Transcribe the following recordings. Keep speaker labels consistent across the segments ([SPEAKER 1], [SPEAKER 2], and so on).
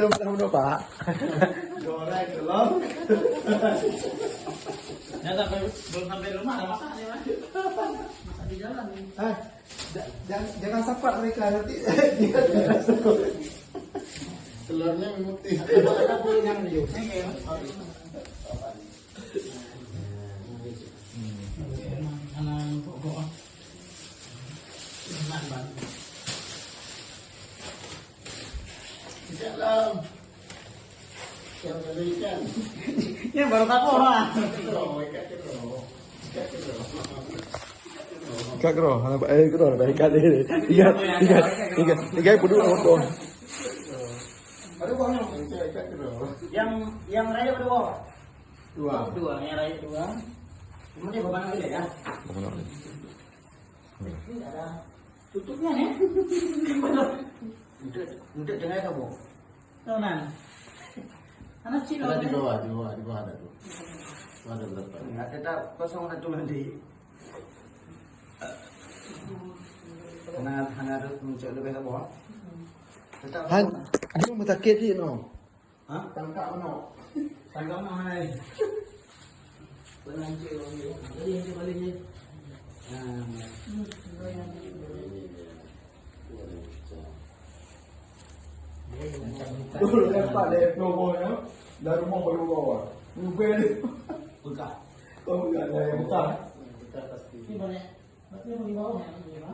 [SPEAKER 1] Belum Pak.
[SPEAKER 2] Goreng belum.
[SPEAKER 3] Ya sampai belum sampai rumah ada masak nih Mas. Masak di jalan nih.
[SPEAKER 2] Jangan sapat mereka nanti dia masuk. Telurnya memutih.
[SPEAKER 3] Ada punya yang di sini kayak anak kok. Enak banget.
[SPEAKER 2] Dalam. Yang ada ikan.
[SPEAKER 3] Ya baru kapok lah.
[SPEAKER 1] Kak Kro, anak Kro, baik kali ini. Tiga berdua nonton.
[SPEAKER 2] Ada banyak ikan terus.
[SPEAKER 3] Yang raya berdua.
[SPEAKER 2] Dua.
[SPEAKER 3] Dua, yang raya dua. Kemudian beban lagi ya. Ini ada tutupnya nih. Untuk dengar kamu. Tunan. Anak cilo.
[SPEAKER 2] Ada di bawah ada tuh. Ada berapa?
[SPEAKER 3] Enggak tetap kosong satu nanti. Karena harus muncul lebih ke bawah. Tetap.
[SPEAKER 1] Han, dia mau sakit sih no.
[SPEAKER 3] Hah?
[SPEAKER 2] Tangkap mana?
[SPEAKER 3] Tanggal mana nih? Penanci lagi. Jadi yang balik ni.
[SPEAKER 2] Dulu lepas dari bawahnya, dari rumah baru bawah. Rubel.
[SPEAKER 3] Buka.
[SPEAKER 2] Oh enggak ada yang buka.
[SPEAKER 3] Kita pasti. Ini banyak. Berarti yang di bawah ya.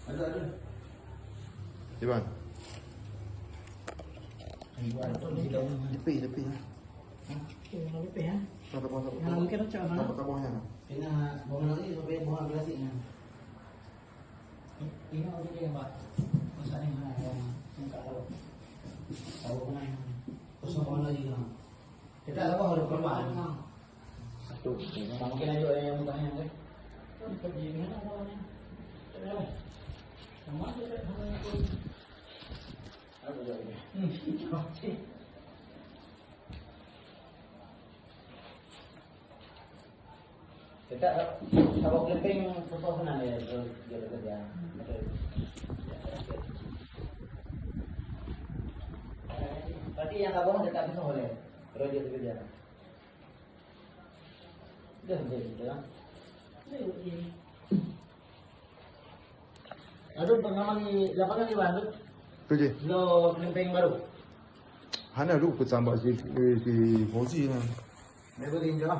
[SPEAKER 3] Ada.
[SPEAKER 1] Iban.
[SPEAKER 3] Tepi. Yang lebih ya. Yang mungkin macam mana?
[SPEAKER 1] Bawahnya.
[SPEAKER 3] Kena bawa lagi sampai bawa belasnya. Ini ada dia Pak. Masa ni mana yang muka tahu. Tahu mana yang kosong mana lagi kan. Kita tahu harus korban. Satu. Mungkin aja yang mukanya kan. Kita di mana awalnya? Sama dia hanya pun. Ada lagi. Kita kalau camping perpohonan ya dia kerja. Berarti yang abang dekat bisa boleh. Terus dia kerja. Dah jadi dah. Aduh pengalaman di lapangan di Bandung.
[SPEAKER 1] Tu je.
[SPEAKER 3] Lo camping baru.
[SPEAKER 1] Hana lu ikut sambat si Fauzi lah.
[SPEAKER 3] Mereka tinjau.